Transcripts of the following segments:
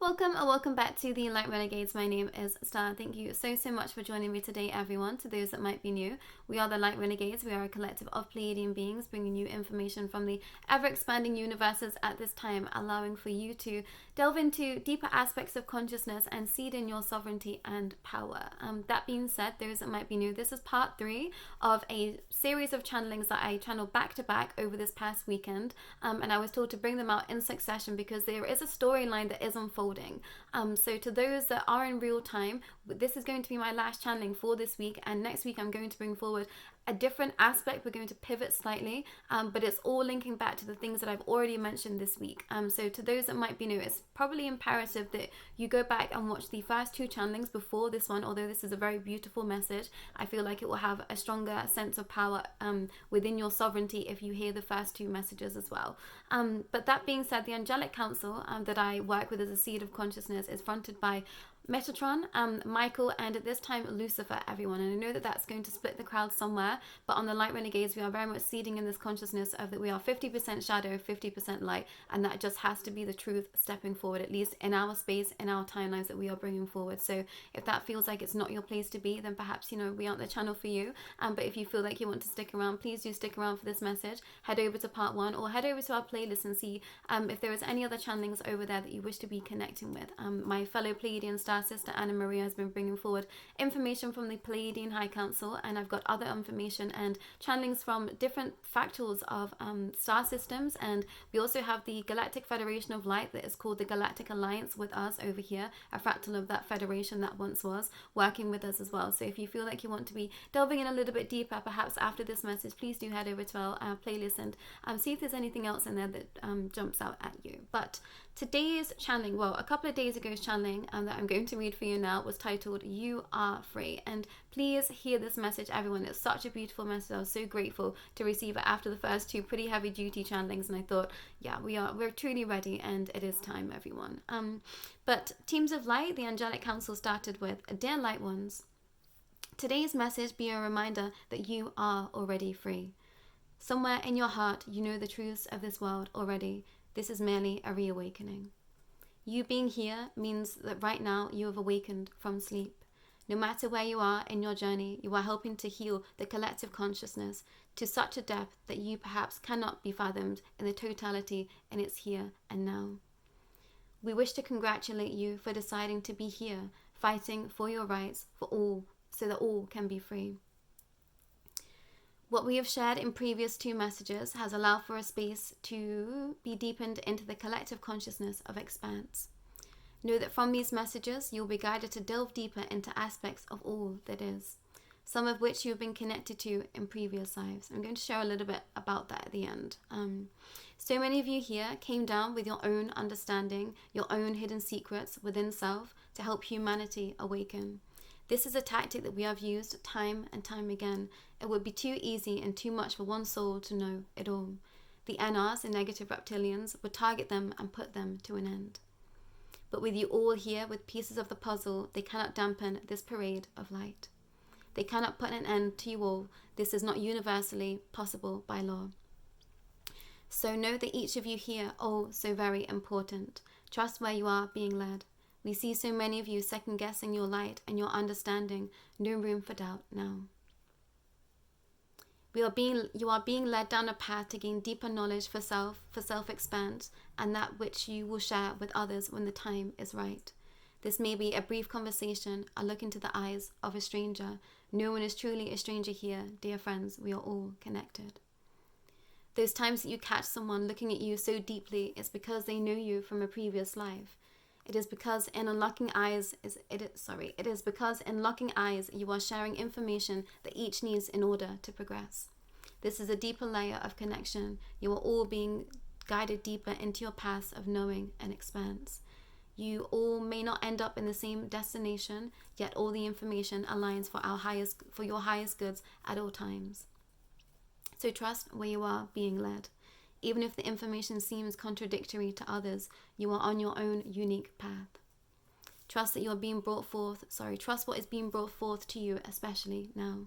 Welcome or welcome back to the Light Renegades. My name is Starr. Thank you so much for joining me today, everyone. To those that might be new, we are the Light Renegades. We are a collective of Pleiadian beings bringing you information from the ever-expanding universes at this time, allowing for you to delve into deeper aspects of consciousness and seed in your sovereignty and power. That being said, those that might be new, this is part 3 of a series of channelings that I channeled back to back over this past weekend, and I was told to bring them out in succession because there is a storyline that is unfolding. So to those that are in real time, this is going to be my last channeling for this week, and next week I'm going to bring forward a different aspect. We're going to pivot slightly, but it's all linking back to the things that I've already mentioned this week. So to those that might be new, it's probably imperative that you go back and watch the first 2 channelings before this one. Although this is a very beautiful message, I feel like it will have a stronger sense of power within your sovereignty if you hear the first 2 messages as well. But that being said, the Angelic Council that I work with as a seed of consciousness is fronted by Metatron, Michael, and at this time Lucifer, everyone. And I know that that's going to split the crowd somewhere, but on the Light Renegades we are very much seeding in this consciousness of that we are 50% shadow, 50% light, and that just has to be the truth stepping forward, at least in our space, in our timelines that we are bringing forward. So if that feels like it's not your place to be, then perhaps, you know, we aren't the channel for you. But if you feel like you want to stick around, please do stick around for this message. Head over to part 1 or head over to our playlist and see if there is any other channelings over there that you wish to be connecting with. My fellow Pleiadian Starseed sister Anna Maria has been bringing forward information from the Pleiadian High Council, and I've got other information and channelings from different factuals of star systems, and we also have the Galactic Federation of Light that is called the Galactic Alliance with us over here, a fractal of that federation that once was, working with us as well. So if you feel like you want to be delving in a little bit deeper, perhaps after this message, please do head over to our playlist and see if there's anything else in there that jumps out at you. But today's channeling, well, a couple of days ago's channeling that I'm going to read for you now was titled You Are Free. And please hear this message, everyone. It's such a beautiful message. I was so grateful to receive it after the first 2 pretty heavy duty channelings, and I thought, yeah, we're truly ready, and it is time, everyone. But Teams of Light, the Angelic Council, started with, Dear Light Ones, today's message be a reminder that you are already free. Somewhere in your heart, you know the truths of this world already. This is merely a reawakening. You being here means that right now you have awakened from sleep. No matter where you are in your journey, you are helping to heal the collective consciousness to such a depth that you perhaps cannot be fathomed in the totality in its here and now. We wish to congratulate you for deciding to be here, fighting for your rights for all, so that all can be free. What we have shared in previous 2 messages has allowed for a space to be deepened into the collective consciousness of expanse. Know that from these messages, you'll be guided to delve deeper into aspects of all that is, some of which you have been connected to in previous lives. I'm going to share a little bit about that at the end. So many of you here came down with your own understanding, your own hidden secrets within self to help humanity awaken. This is a tactic that we have used time and time again. It would be too easy and too much for one soul to know it all. The NRs, the negative reptilians, would target them and put them to an end. But with you all here with pieces of the puzzle, they cannot dampen this parade of light. They cannot put an end to you all. This is not universally possible by law. So know that each of you here, oh, so very important. Trust where you are being led. We see so many of you second-guessing your light and your understanding. No room for doubt now. You are being led down a path to gain deeper knowledge for self-expanse, and that which you will share with others when the time is right. This may be a brief conversation, a look into the eyes of a stranger. No one is truly a stranger here, dear friends. We are all connected. Those times that you catch someone looking at you so deeply, it's because they know you from a previous life. It is because in unlocking eyes, you are sharing information that each needs in order to progress. This is a deeper layer of connection. You are all being guided deeper into your paths of knowing and expanse. You all may not end up in the same destination, yet all the information aligns for your highest goods at all times. So trust where you are being led. Even if the information seems contradictory to others, you are on your own unique path. Trust what is being brought forth to you, especially now.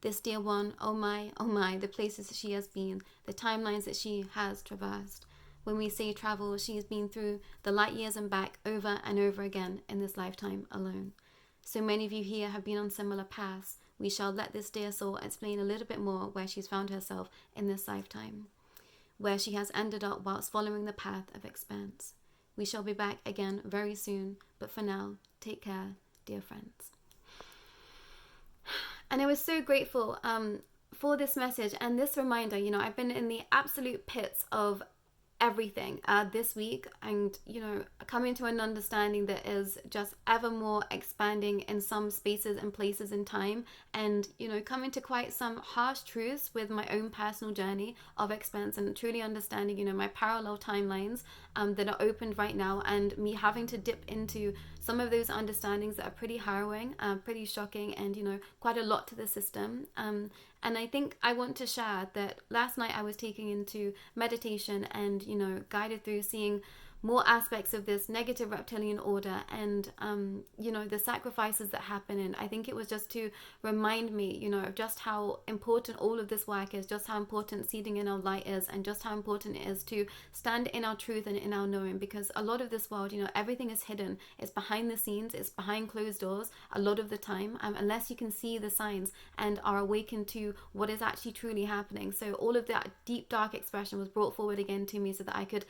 This dear one, oh my, the places that she has been, the timelines that she has traversed. when we say travel, she's been through the light years and back over and over again in this lifetime alone. So many of you here have been on similar paths. We shall let this dear soul explain a little bit more where she's found herself in this lifetime, where she has ended up whilst following the path of expanse. We shall be back again very soon, but for now, take care, dear friends. And I was so grateful for this message and this reminder. I've been in the absolute pits of everything this week, and coming to an understanding that is just ever more expanding in some spaces and places in time, and coming to quite some harsh truths with my own personal journey of expanse, and truly understanding my parallel timelines that are opened right now, and me having to dip into some of those understandings that are pretty harrowing, pretty shocking, and quite a lot to the system. And I think I want to share that last night I was taking into meditation and, guided through seeing more aspects of this negative reptilian order and, the sacrifices that happen. And I think it was just to remind me, of just how important all of this work is, just how important seeding in our light is, and just how important it is to stand in our truth and in our knowing. Because a lot of this world, everything is hidden. It's behind the scenes. It's behind closed doors a lot of the time, unless you can see the signs and are awakened to what is actually truly happening. So all of that deep, dark expression was brought forward again to me so that I could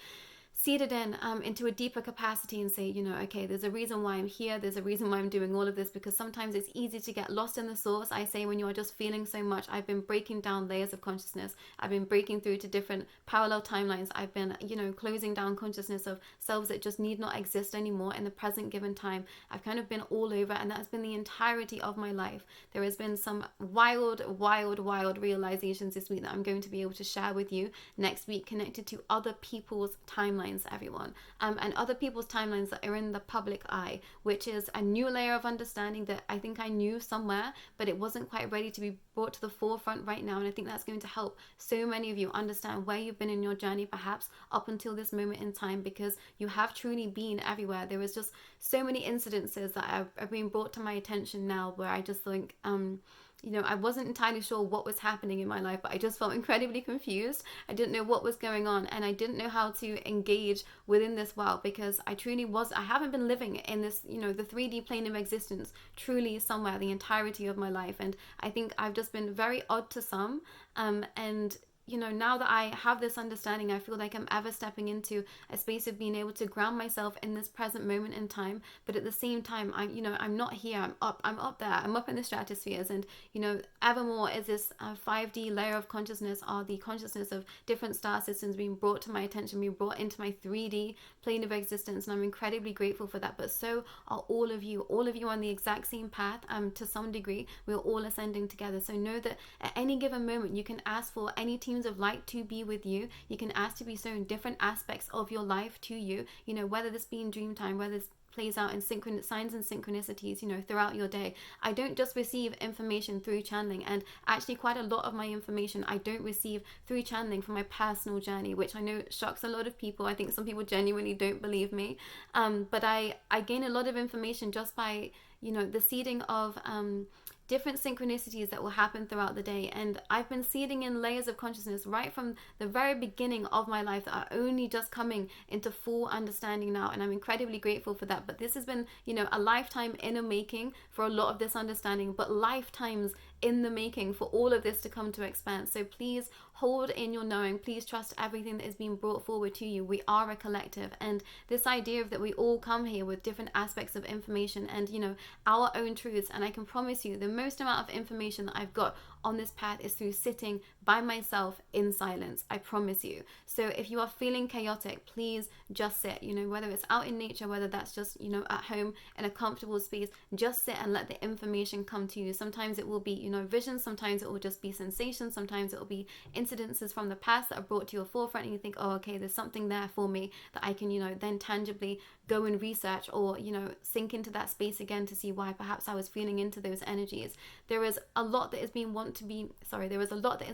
seed it in into a deeper capacity and say, okay, there's a reason why I'm here. There's a reason why I'm doing all of this, because sometimes it's easy to get lost in the source. I say when you're just feeling so much, I've been breaking down layers of consciousness. I've been breaking through to different parallel timelines. I've been, closing down consciousness of selves that just need not exist anymore in the present given time. I've kind of been all over, and that's been the entirety of my life. There has been some wild realizations this week that I'm going to be able to share with you next week, connected to other people's timelines, everyone, and other people's timelines that are in the public eye, which is a new layer of understanding that I think I knew somewhere, but it wasn't quite ready to be brought to the forefront right now. And I think that's going to help so many of you understand where you've been in your journey, perhaps up until this moment in time, because you have truly been everywhere. There was just so many incidences that are being brought to my attention now where I just think I wasn't entirely sure what was happening in my life, but I just felt incredibly confused. I didn't know what was going on, and I didn't know how to engage within this world, because I haven't been living in this, the 3D plane of existence truly somewhere the entirety of my life. And I think I've just been very odd to some, and now that I have this understanding, I feel like I'm ever stepping into a space of being able to ground myself in this present moment in time. But at the same time, I'm not here. I'm up there. I'm up in the stratospheres, and evermore is this 5D layer of consciousness, or the consciousness of different star systems being brought to my attention, being brought into my 3D plane of existence, and I'm incredibly grateful for that. But so are all of you on the exact same path. To some degree, we're all ascending together. So know that at any given moment, you can ask for any team of light to be with you. You can ask to be shown different aspects of your life to you, whether this be in dream time, whether this plays out in signs and synchronicities, throughout your day. I don't just receive information through channeling, and actually quite a lot of my information I don't receive through channeling from my personal journey, which I know shocks a lot of people. I think some people genuinely don't believe me, but I gain a lot of information just by the seeding of different synchronicities that will happen throughout the day. And I've been seeding in layers of consciousness right from the very beginning of my life that are only just coming into full understanding now, and I'm incredibly grateful for that. But this has been a lifetime in a making for a lot of this understanding, but lifetimes in the making for all of this to come to expanse. So please hold in your knowing. Please trust everything that is being brought forward to you. We are a collective, and this idea of that we all come here with different aspects of information and our own truths. And I can promise you the most amount of information that I've got on this path is through sitting by myself in silence. I promise you. So if you are feeling chaotic, please just sit, whether it's out in nature, whether that's just at home in a comfortable space, just sit and let the information come to you. Sometimes it will be visions, sometimes it will just be sensations, sometimes it will be incidences from the past that are brought to your forefront, and you think, oh, okay, there's something there for me that I can then tangibly go and research, or sink into that space again to see why perhaps I was feeling into those energies. There is a lot that is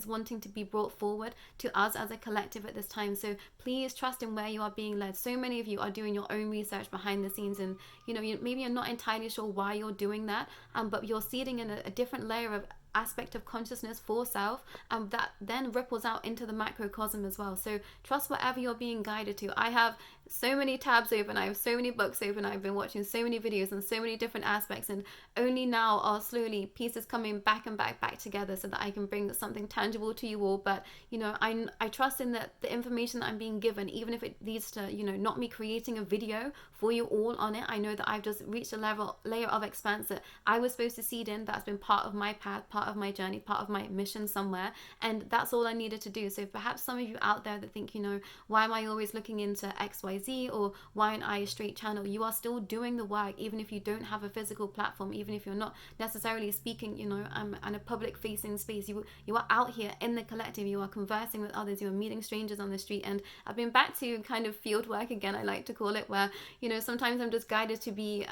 wanting to be brought forward to us as a collective at this time. So please trust in where you are being led. So many of you are doing your own research behind the scenes, and maybe you're not entirely sure why you're doing that, but you're seeding in a different layer of aspect of consciousness for self, and that then ripples out into the macrocosm as well. So trust whatever you're being guided to. I have so many tabs open, I have so many books open, I've been watching so many videos on so many different aspects, and only now are slowly pieces coming back and back together so that I can bring something tangible to you all. But you know, I trust in that the information that I'm being given, even if it leads to, you know, not me creating a video for you all on it, I know that I've just reached a layer of expanse that I was supposed to seed in. That's been part of my path, part of my journey, part of my mission somewhere, and that's all I needed to do. So perhaps some of you out there that think, you know, why am I always looking into XYZ, or why aren't I a straight channel? You are still doing the work, even if you don't have a physical platform, even if you're not necessarily speaking, you know, in a public facing space. You are out here in the collective, you are conversing with others, you are meeting strangers on the street. And I've been back to kind of field work again, I like to call it, where, you know, sometimes I'm just guided to be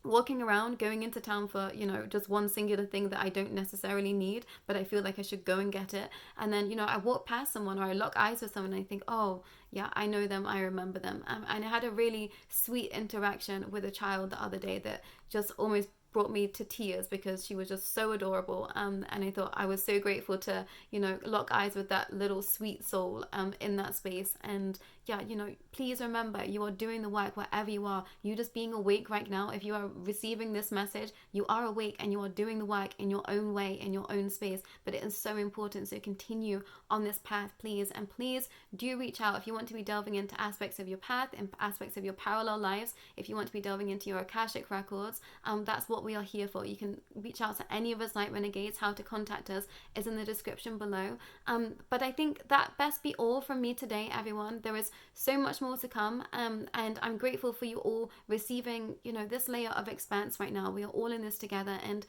walking around, going into town for, you know, just one singular thing that I don't necessarily need, but I feel like I should go and get it. And then, you know, I walk past someone or I lock eyes with someone and I think, oh yeah, I know them, I remember them. And I had a really sweet interaction with a child the other day that just almost brought me to tears because she was just so adorable, and I thought I was so grateful to, you know, lock eyes with that little sweet soul in that space. And yeah, you know, please remember, you are doing the work wherever you are. You just being awake right now, if you are receiving this message, you are awake and you are doing the work in your own way, in your own space. But it is so important, so continue on this path, please. And please do reach out if you want to be delving into aspects of your path and aspects of your parallel lives. If you want to be delving into your Akashic records, that's what we are here for. You can reach out to any of us Light Renegades. How to contact us is in the description below. But I think that best be all from me today, everyone. There is so much more to come, and I'm grateful for you all receiving, you know, this layer of expanse right now. We are all in this together, and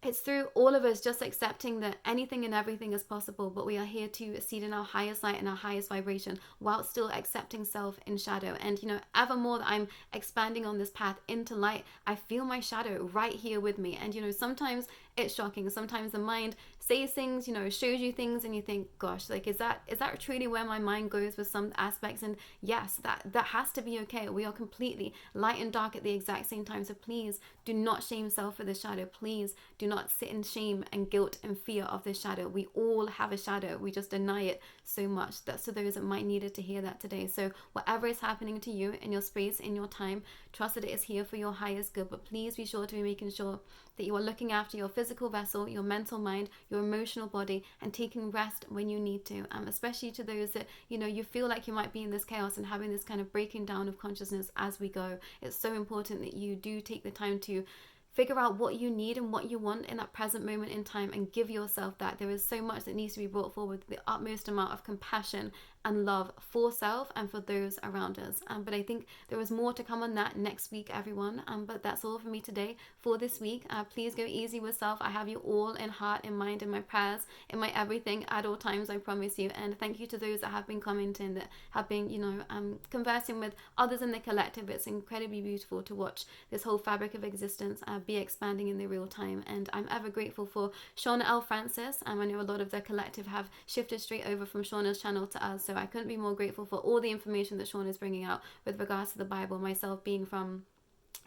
it's through all of us just accepting that anything and everything is possible, but we are here to seed in our highest light and our highest vibration while still accepting self in shadow. And, you know, ever more that I'm expanding on this path into light, I feel my shadow right here with me. And, you know, sometimes it's shocking. Sometimes the mind says things, you know, shows you things, and you think, gosh, like, is that truly where my mind goes with some aspects? And yes, that has to be okay. We are completely light and dark at the exact same time. So please do not shame self for the shadow. Please do not sit in shame and guilt and fear of this shadow. We all have a shadow. We just deny it so much. That's to those that might needed to hear that today. So whatever is happening to you in your space, in your time, trust that it is here for your highest good. But please be sure to be making sure that you are looking after your physical vessel, your mental mind, your emotional body, and taking rest when you need to. Especially to those that, you know, you feel like you might be in this chaos and having this kind of breaking down of consciousness as we go. It's so important that you do take the time to figure out what you need and what you want in that present moment in time, and give yourself that. There is so much that needs to be brought forward with the utmost amount of compassion and love for self and for those around us. But I think there is more to come on that next week, everyone. But that's all for me today for this week. Please go easy with self. I have you all in heart, in mind, in my prayers, in my everything at all times, I promise you. And thank you to those that have been commenting, that have been, you know, conversing with others in the collective. It's incredibly beautiful to watch this whole fabric of existence be expanding in the real time. And I'm ever grateful for Shauna L. Francis. I know a lot of the collective have shifted straight over from Shauna's channel to us. So I couldn't be more grateful for all the information that Sean is bringing out with regards to the Bible. Myself being from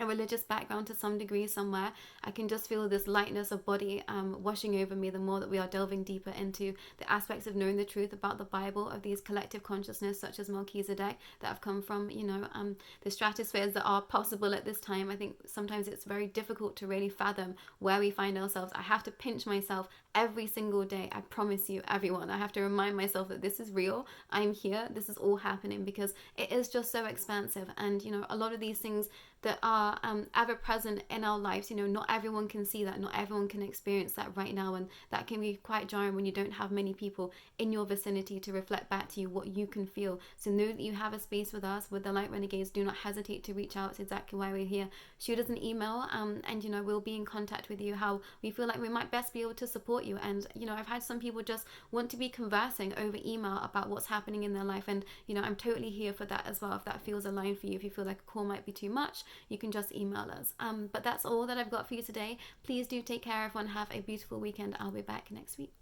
a religious background to some degree somewhere, I can just feel this lightness of body washing over me the more that we are delving deeper into the aspects of knowing the truth about the Bible, of these collective consciousness such as Melchizedek that have come from, you know, the stratospheres that are possible at this time. I think sometimes it's very difficult to really fathom where we find ourselves. I have to pinch myself every single day. I promise you, everyone, I have to remind myself that this is real. I'm here. This is all happening because it is just so expansive. And, you know, a lot of these things that are ever present in our lives, you know, not everyone can see that, not everyone can experience that right now, and that can be quite jarring when you don't have many people in your vicinity to reflect back to you what you can feel. So know that you have a space with us, with the Light Renegades. Do not hesitate to reach out. It's exactly why we're here. Shoot us an email, and, you know, we'll be in contact with you how we feel like we might best be able to support you. And, you know, I've had some people just want to be conversing over email about what's happening in their life, and, you know, I'm totally here for that as well. If that feels aligned for you, if you feel like a call might be too much, you can just email us. But that's all that I've got for you today. Please do take care, everyone. Have a beautiful weekend. I'll be back next week.